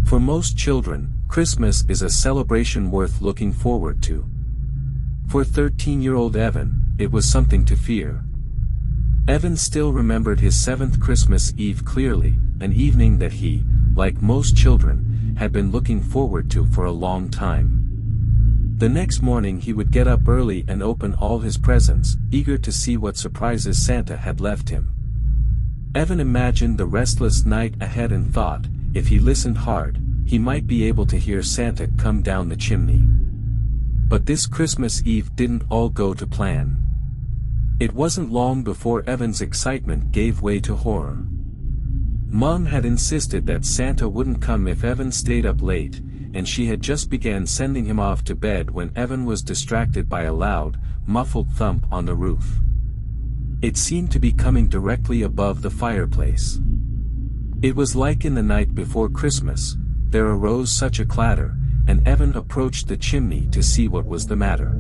For most children, Christmas is a celebration worth looking forward to. For 13-year-old Evan, it was something to fear. Evan still remembered his 7th Christmas Eve clearly, an evening that he, like most children, had been looking forward to for a long time. The next morning he would get up early and open all his presents, eager to see what surprises Santa had left him. Evan imagined the restless night ahead and thought, if he listened hard, he might be able to hear Santa come down the chimney. But this Christmas Eve didn't all go to plan. It wasn't long before Evan's excitement gave way to horror. Mom had insisted that Santa wouldn't come if Evan stayed up late, and she had just began sending him off to bed when Evan was distracted by a loud, muffled thump on the roof. It seemed to be coming directly above the fireplace. It was like in the night before Christmas, there arose such a clatter, and Evan approached the chimney to see what was the matter.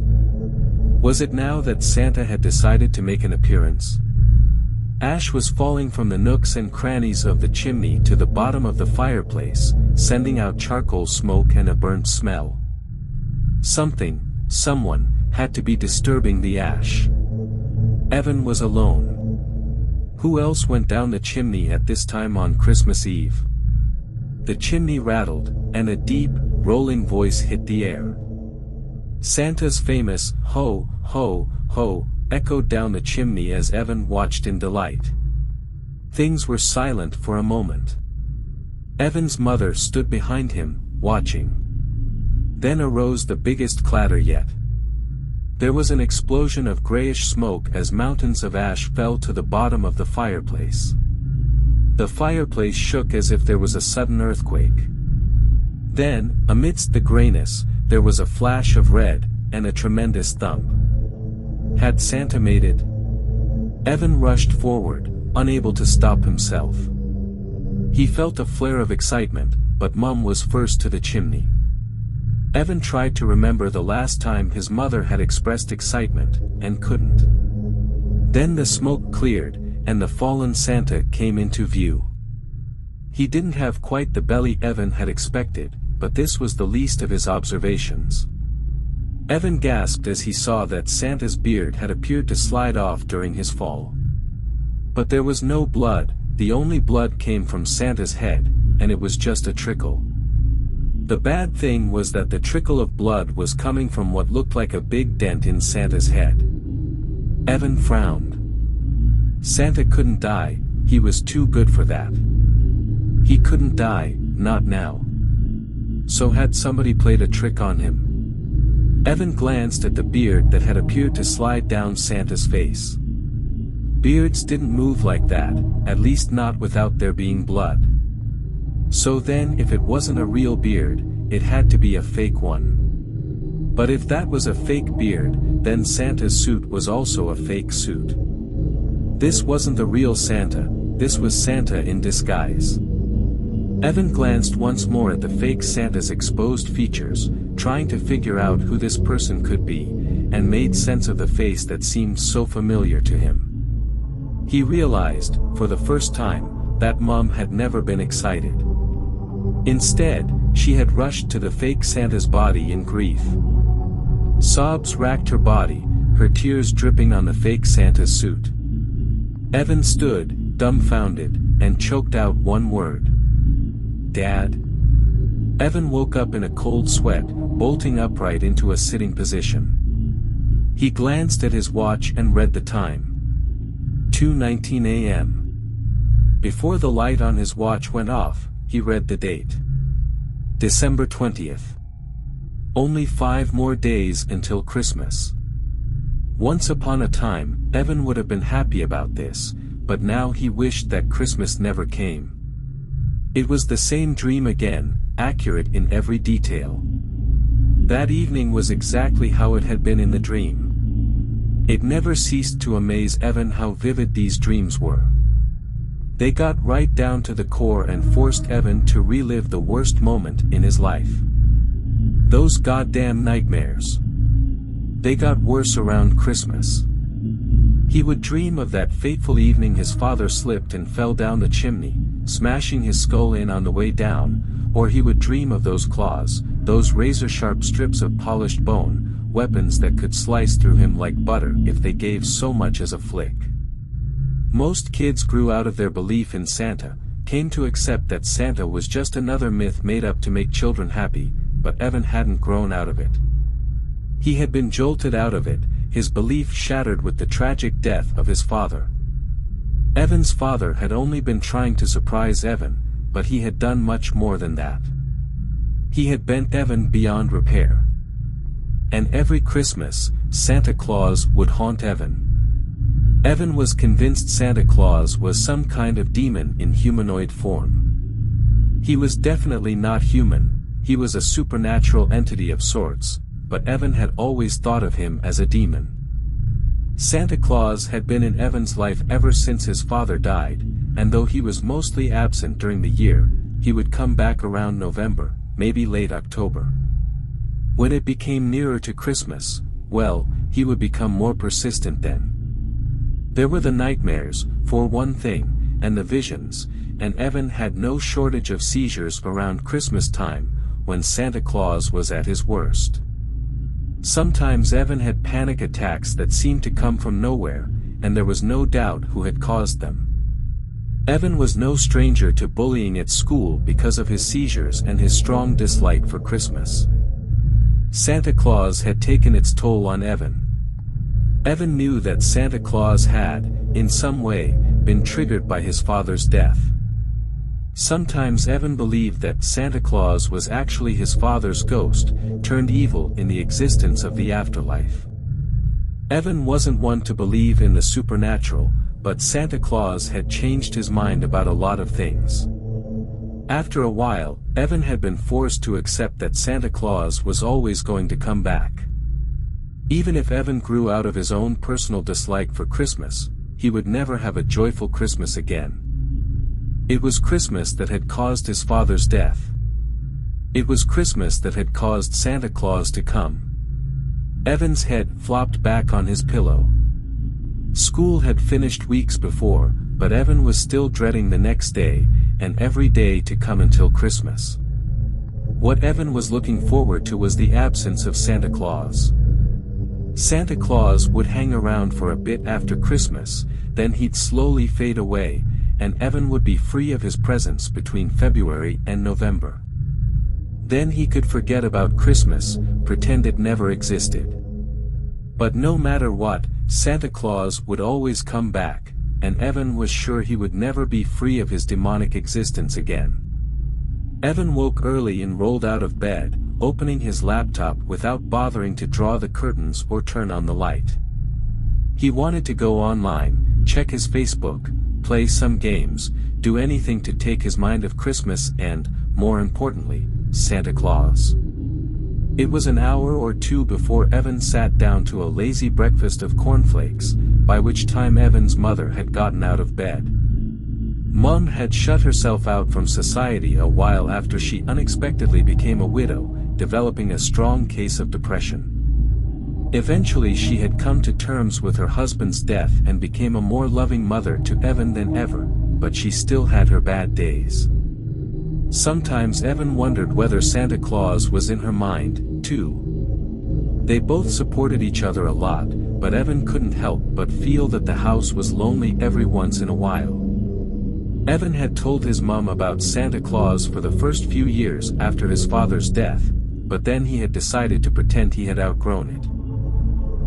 Was it now that Santa had decided to make an appearance? Ash was falling from the nooks and crannies of the chimney to the bottom of the fireplace, sending out charcoal smoke and a burnt smell. Someone, had to be disturbing the ash. Evan was alone. Who else went down the chimney at this time on Christmas Eve? The chimney rattled, and a deep, rolling voice hit the air. Santa's famous, "Ho, ho, ho," echoed down the chimney as Evan watched in delight. Things were silent for a moment. Evan's mother stood behind him, watching. Then arose the biggest clatter yet. There was an explosion of grayish smoke as mountains of ash fell to the bottom of the fireplace. The fireplace shook as if there was a sudden earthquake. Then, amidst the grayness, there was a flash of red, and a tremendous thump. Had Santa made it? Evan rushed forward, unable to stop himself. He felt a flare of excitement, but Mum was first to the chimney. Evan tried to remember the last time his mother had expressed excitement, and couldn't. Then the smoke cleared, and the fallen Santa came into view. He didn't have quite the belly Evan had expected, but this was the least of his observations. Evan gasped as he saw that Santa's beard had appeared to slide off during his fall. But there was no blood, the only blood came from Santa's head, and it was just a trickle. The bad thing was that the trickle of blood was coming from what looked like a big dent in Santa's head. Evan frowned. Santa couldn't die, he was too good for that. He couldn't die, not now. So had somebody played a trick on him? Evan glanced at the beard that had appeared to slide down Santa's face. Beards didn't move like that, at least not without there being blood. So then if it wasn't a real beard, it had to be a fake one. But if that was a fake beard, then Santa's suit was also a fake suit. This wasn't the real Santa, this was Santa in disguise. Evan glanced once more at the fake Santa's exposed features, trying to figure out who this person could be, and made sense of the face that seemed so familiar to him. He realized, for the first time, that Mom had never been excited. Instead, she had rushed to the fake Santa's body in grief. Sobs racked her body, her tears dripping on the fake Santa's suit. Evan stood, dumbfounded, and choked out one word. Dad? Evan woke up in a cold sweat, bolting upright into a sitting position. He glanced at his watch and read the time. 2:19 a.m. Before the light on his watch went off, he read the date. December 20th. Only 5 more days until Christmas. Once upon a time, Evan would have been happy about this, but now he wished that Christmas never came. It was the same dream again, accurate in every detail. That evening was exactly how it had been in the dream. It never ceased to amaze Evan how vivid these dreams were. They got right down to the core and forced Evan to relive the worst moment in his life. Those goddamn nightmares. They got worse around Christmas. He would dream of that fateful evening his father slipped and fell down the chimney, smashing his skull in on the way down, or he would dream of those claws, those razor-sharp strips of polished bone, weapons that could slice through him like butter if they gave so much as a flick. Most kids grew out of their belief in Santa, came to accept that Santa was just another myth made up to make children happy, but Evan hadn't grown out of it. He had been jolted out of it, his belief shattered with the tragic death of his father. Evan's father had only been trying to surprise Evan, but he had done much more than that. He had bent Evan beyond repair. And every Christmas, Santa Claus would haunt Evan. Evan was convinced Santa Claus was some kind of demon in humanoid form. He was definitely not human, he was a supernatural entity of sorts, but Evan had always thought of him as a demon. Santa Claus had been in Evan's life ever since his father died, and though he was mostly absent during the year, he would come back around November, maybe late October. When it became nearer to Christmas, well, he would become more persistent then. There were the nightmares, for one thing, and the visions, and Evan had no shortage of seizures around Christmas time, when Santa Claus was at his worst. Sometimes Evan had panic attacks that seemed to come from nowhere, and there was no doubt who had caused them. Evan was no stranger to bullying at school because of his seizures and his strong dislike for Christmas. Santa Claus had taken its toll on Evan. Evan knew that Santa Claus had, in some way, been triggered by his father's death. Sometimes Evan believed that Santa Claus was actually his father's ghost, turned evil in the existence of the afterlife. Evan wasn't one to believe in the supernatural, but Santa Claus had changed his mind about a lot of things. After a while, Evan had been forced to accept that Santa Claus was always going to come back. Even if Evan grew out of his own personal dislike for Christmas, he would never have a joyful Christmas again. It was Christmas that had caused his father's death. It was Christmas that had caused Santa Claus to come. Evan's head flopped back on his pillow. School had finished weeks before, but Evan was still dreading the next day, and every day to come until Christmas. What Evan was looking forward to was the absence of Santa Claus. Santa Claus would hang around for a bit after Christmas, then he'd slowly fade away, and Evan would be free of his presence between February and November. Then he could forget about Christmas, pretend it never existed. But no matter what, Santa Claus would always come back, and Evan was sure he would never be free of his demonic existence again. Evan woke early and rolled out of bed, opening his laptop without bothering to draw the curtains or turn on the light. He wanted to go online, check his Facebook, play some games, do anything to take his mind off Christmas and, more importantly, Santa Claus. It was an hour or two before Evan sat down to a lazy breakfast of cornflakes, by which time Evan's mother had gotten out of bed. Mom had shut herself out from society a while after she unexpectedly became a widow, developing a strong case of depression. Eventually she had come to terms with her husband's death and became a more loving mother to Evan than ever, but she still had her bad days. Sometimes Evan wondered whether Santa Claus was in her mind, too. They both supported each other a lot, but Evan couldn't help but feel that the house was lonely every once in a while. Evan had told his mom about Santa Claus for the first few years after his father's death, but then he had decided to pretend he had outgrown it.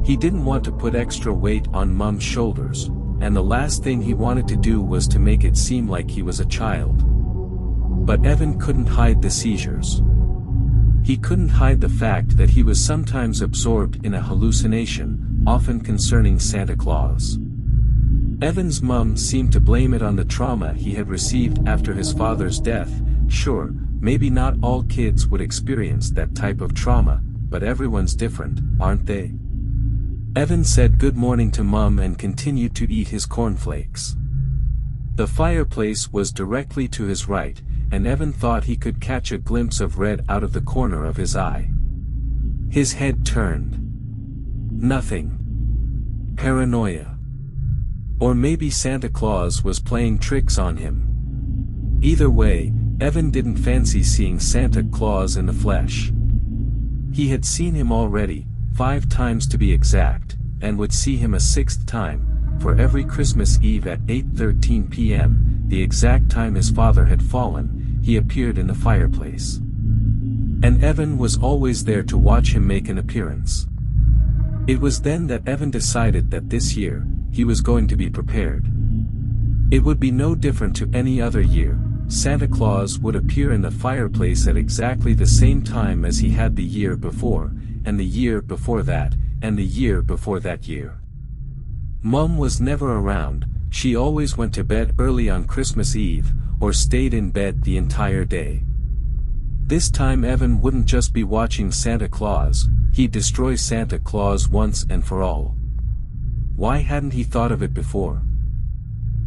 He didn't want to put extra weight on Mom's shoulders, and the last thing he wanted to do was to make it seem like he was a child. But Evan couldn't hide the seizures. He couldn't hide the fact that he was sometimes absorbed in a hallucination, often concerning Santa Claus. Evan's mom seemed to blame it on the trauma he had received after his father's death. Sure, maybe not all kids would experience that type of trauma, but everyone's different, aren't they? Evan said good morning to Mom and continued to eat his cornflakes. The fireplace was directly to his right, and Evan thought he could catch a glimpse of red out of the corner of his eye. His head turned. Nothing. Paranoia. Or maybe Santa Claus was playing tricks on him. Either way, Evan didn't fancy seeing Santa Claus in the flesh. He had seen him already, 5 times to be exact, and would see him a 6th time, for every Christmas Eve at 8:13 p.m., the exact time his father had fallen, he appeared in the fireplace. And Evan was always there to watch him make an appearance. It was then that Evan decided that this year, he was going to be prepared. It would be no different to any other year. Santa Claus would appear in the fireplace at exactly the same time as he had the year before, and the year before that, and the year before that year. Mom was never around. She always went to bed early on Christmas Eve, or stayed in bed the entire day. This time Evan wouldn't just be watching Santa Claus, he'd destroy Santa Claus once and for all. Why hadn't he thought of it before?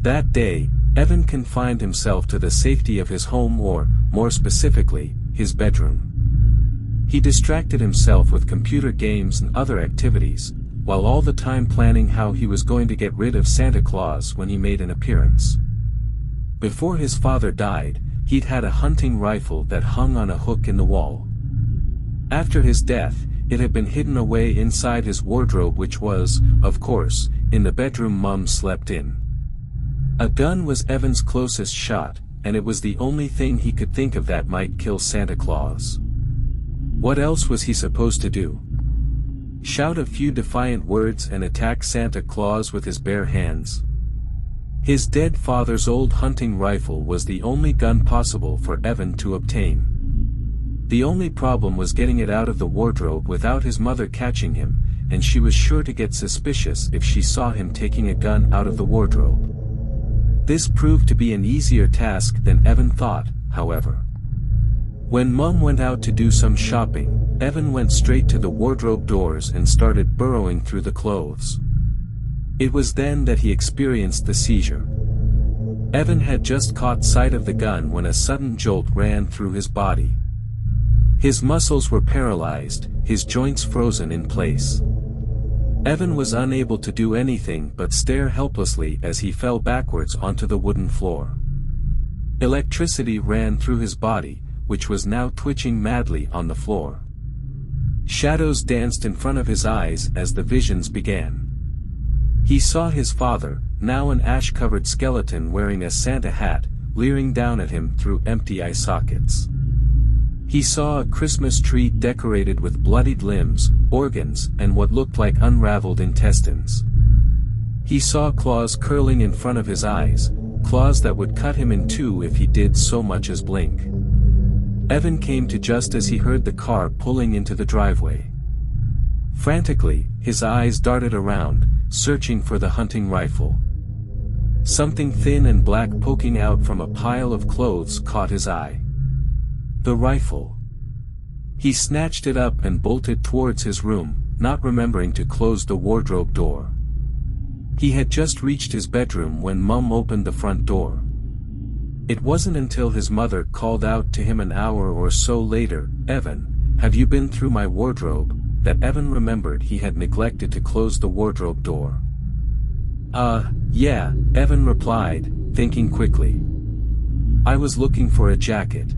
That day, Evan confined himself to the safety of his home or, more specifically, his bedroom. He distracted himself with computer games and other activities, while all the time planning how he was going to get rid of Santa Claus when he made an appearance. Before his father died, he'd had a hunting rifle that hung on a hook in the wall. After his death, it had been hidden away inside his wardrobe, which was, of course, in the bedroom Mom slept in. A gun was Evan's closest shot, and it was the only thing he could think of that might kill Santa Claus. What else was he supposed to do? Shout a few defiant words and attack Santa Claus with his bare hands? His dead father's old hunting rifle was the only gun possible for Evan to obtain. The only problem was getting it out of the wardrobe without his mother catching him, and she was sure to get suspicious if she saw him taking a gun out of the wardrobe. This proved to be an easier task than Evan thought, however. When Mom went out to do some shopping, Evan went straight to the wardrobe doors and started burrowing through the clothes. It was then that he experienced the seizure. Evan had just caught sight of the gun when a sudden jolt ran through his body. His muscles were paralyzed, his joints frozen in place. Evan was unable to do anything but stare helplessly as he fell backwards onto the wooden floor. Electricity ran through his body, which was now twitching madly on the floor. Shadows danced in front of his eyes as the visions began. He saw his father, now an ash-covered skeleton wearing a Santa hat, leering down at him through empty eye sockets. He saw a Christmas tree decorated with bloodied limbs, organs, and what looked like unraveled intestines. He saw claws curling in front of his eyes, claws that would cut him in two if he did so much as blink. Evan came to just as he heard the car pulling into the driveway. Frantically, his eyes darted around, searching for the hunting rifle. Something thin and black poking out from a pile of clothes caught his eye. The rifle. He snatched it up and bolted towards his room, not remembering to close the wardrobe door. He had just reached his bedroom when Mom opened the front door. It wasn't until his mother called out to him an hour or so later, "Evan, have you been through my wardrobe?" that Evan remembered he had neglected to close the wardrobe door. Yeah, Evan replied, thinking quickly. "I was looking for a jacket.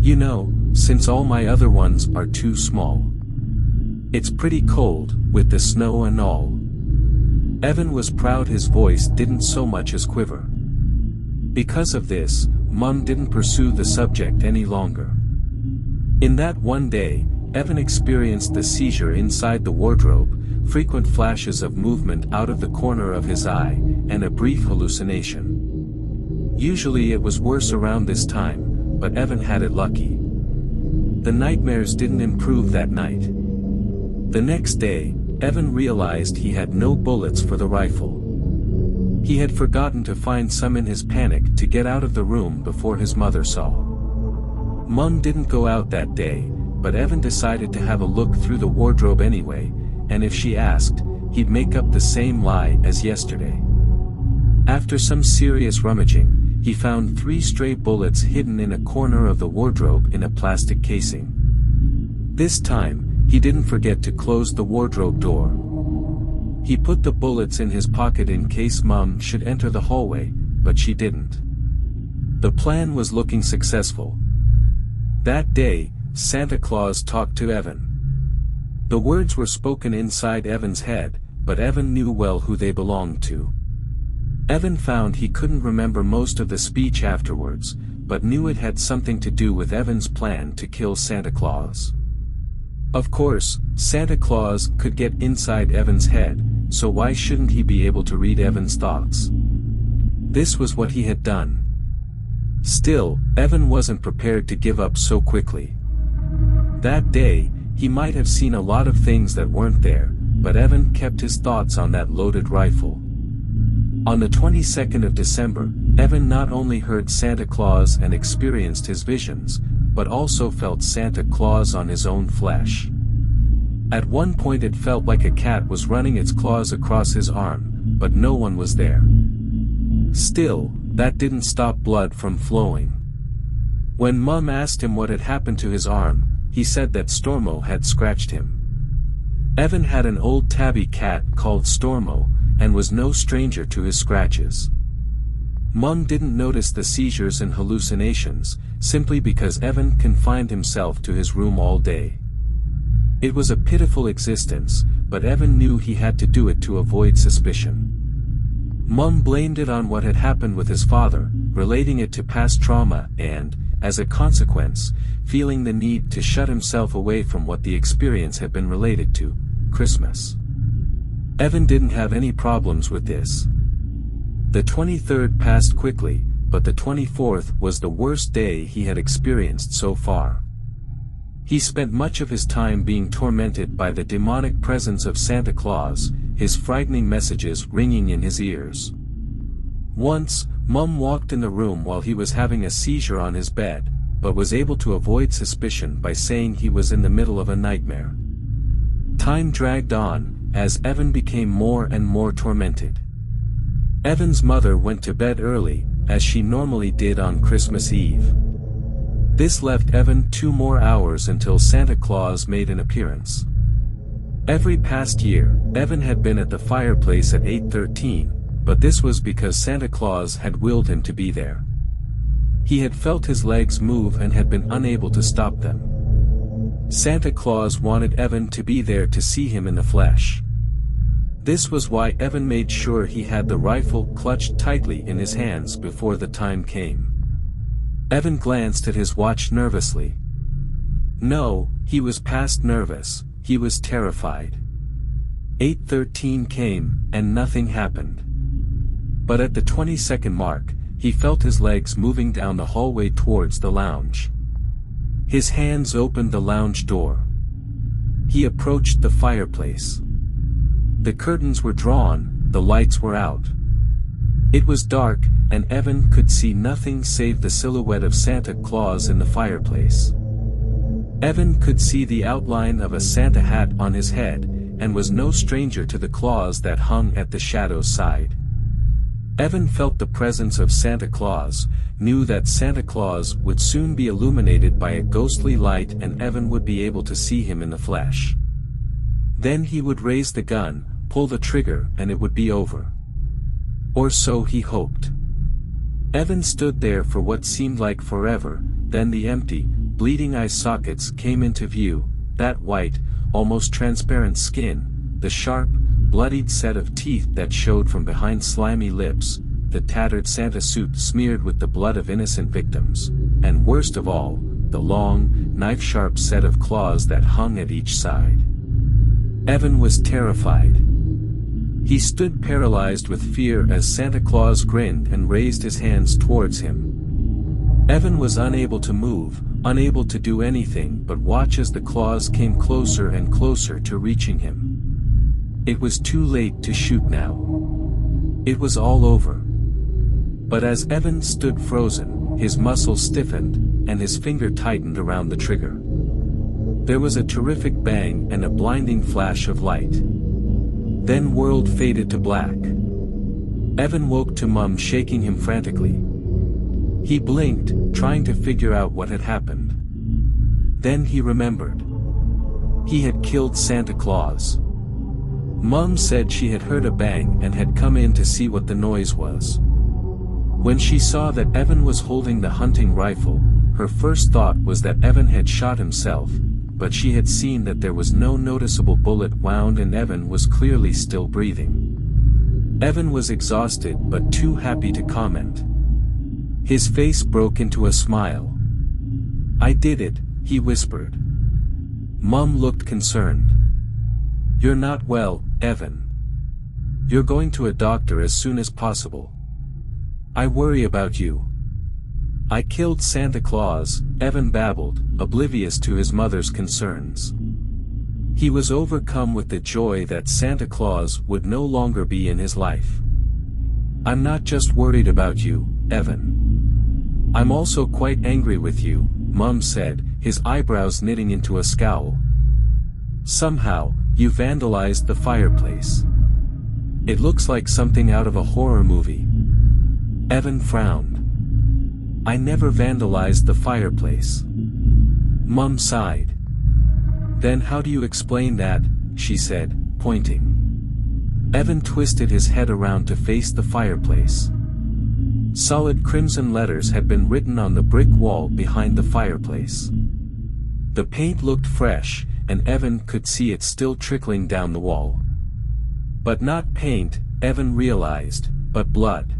You know, since all my other ones are too small. It's pretty cold, with the snow and all." Evan was proud his voice didn't so much as quiver. Because of this, Mom didn't pursue the subject any longer. In that one day, Evan experienced the seizure inside the wardrobe, frequent flashes of movement out of the corner of his eye, and a brief hallucination. Usually it was worse around this time, but Evan had it lucky. The nightmares didn't improve that night. The next day, Evan realized he had no bullets for the rifle. He had forgotten to find some in his panic to get out of the room before his mother saw. Mom didn't go out that day, but Evan decided to have a look through the wardrobe anyway, and if she asked, he'd make up the same lie as yesterday. After some serious rummaging, he found 3 stray bullets hidden in a corner of the wardrobe in a plastic casing. This time, he didn't forget to close the wardrobe door. He put the bullets in his pocket in case Mom should enter the hallway, but she didn't. The plan was looking successful. That day, Santa Claus talked to Evan. The words were spoken inside Evan's head, but Evan knew well who they belonged to. Evan found he couldn't remember most of the speech afterwards, but knew it had something to do with Evan's plan to kill Santa Claus. Of course, Santa Claus could get inside Evan's head, so why shouldn't he be able to read Evan's thoughts? This was what he had done. Still, Evan wasn't prepared to give up so quickly. That day, he might have seen a lot of things that weren't there, but Evan kept his thoughts on that loaded rifle. On the 22nd of December, Evan not only heard Santa Claus and experienced his visions, but also felt Santa Claus on his own flesh. At one point it felt like a cat was running its claws across his arm, but no one was there. Still, that didn't stop blood from flowing. When Mum asked him what had happened to his arm, he said that Stormo had scratched him. Evan had an old tabby cat called Stormo, and was no stranger to his scratches. Mum didn't notice the seizures and hallucinations, simply because Evan confined himself to his room all day. It was a pitiful existence, but Evan knew he had to do it to avoid suspicion. Mum blamed it on what had happened with his father, relating it to past trauma and, as a consequence, feeling the need to shut himself away from what the experience had been related to, Christmas. Evan didn't have any problems with this. The 23rd passed quickly, but the 24th was the worst day he had experienced so far. He spent much of his time being tormented by the demonic presence of Santa Claus, his frightening messages ringing in his ears. Once, Mum walked in the room while he was having a seizure on his bed, but was able to avoid suspicion by saying he was in the middle of a nightmare. Time dragged on, as Evan became more and more tormented. Evan's mother went to bed early, as she normally did on Christmas Eve. This left Evan 2 more hours until Santa Claus made an appearance. Every past year, Evan had been at the fireplace at 8:13, but this was because Santa Claus had willed him to be there. He had felt his legs move and had been unable to stop them. Santa Claus wanted Evan to be there to see him in the flesh. This was why Evan made sure he had the rifle clutched tightly in his hands before the time came. Evan glanced at his watch nervously. No, he was past nervous, he was terrified. 8:13 came, and nothing happened. But at the 22nd mark, he felt his legs moving down the hallway towards the lounge. His hands opened the lounge door. He approached the fireplace. The curtains were drawn, the lights were out. It was dark, and Evan could see nothing save the silhouette of Santa Claus in the fireplace. Evan could see the outline of a Santa hat on his head, and was no stranger to the claws that hung at the shadow's side. Evan felt the presence of Santa Claus, knew that Santa Claus would soon be illuminated by a ghostly light and Evan would be able to see him in the flesh. Then he would raise the gun, pull the trigger, and it would be over. Or so he hoped. Evan stood there for what seemed like forever, then the empty, bleeding eye sockets came into view, that white, almost transparent skin, the sharp, bloodied set of teeth that showed from behind slimy lips, the tattered Santa suit smeared with the blood of innocent victims, and worst of all, the long, knife-sharp set of claws that hung at each side. Evan was terrified. He stood paralyzed with fear as Santa Claus grinned and raised his hands towards him. Evan was unable to move, unable to do anything but watch as the claws came closer and closer to reaching him. It was too late to shoot now. It was all over. But as Evan stood frozen, his muscles stiffened, and his finger tightened around the trigger. There was a terrific bang and a blinding flash of light. Then world faded to black. Evan woke to Mum shaking him frantically. He blinked, trying to figure out what had happened. Then he remembered. He had killed Santa Claus. Mum said she had heard a bang and had come in to see what the noise was. When she saw that Evan was holding the hunting rifle, her first thought was that Evan had shot himself, but she had seen that there was no noticeable bullet wound and Evan was clearly still breathing. Evan was exhausted but too happy to comment. His face broke into a smile. "I did it," he whispered. Mom looked concerned. "You're not well, Evan. You're going to a doctor as soon as possible. I worry about you." "I killed Santa Claus," Evan babbled, oblivious to his mother's concerns. He was overcome with the joy that Santa Claus would no longer be in his life. "I'm not just worried about you, Evan. I'm also quite angry with you," Mom said, his eyebrows knitting into a scowl. "Somehow, you vandalized the fireplace. It looks like something out of a horror movie." Evan frowned. "I never vandalized the fireplace." Mom sighed. "Then how do you explain that?" she said, pointing. Evan twisted his head around to face the fireplace. Solid crimson letters had been written on the brick wall behind the fireplace. The paint looked fresh, and Evan could see it still trickling down the wall. But not paint, Evan realized, but blood.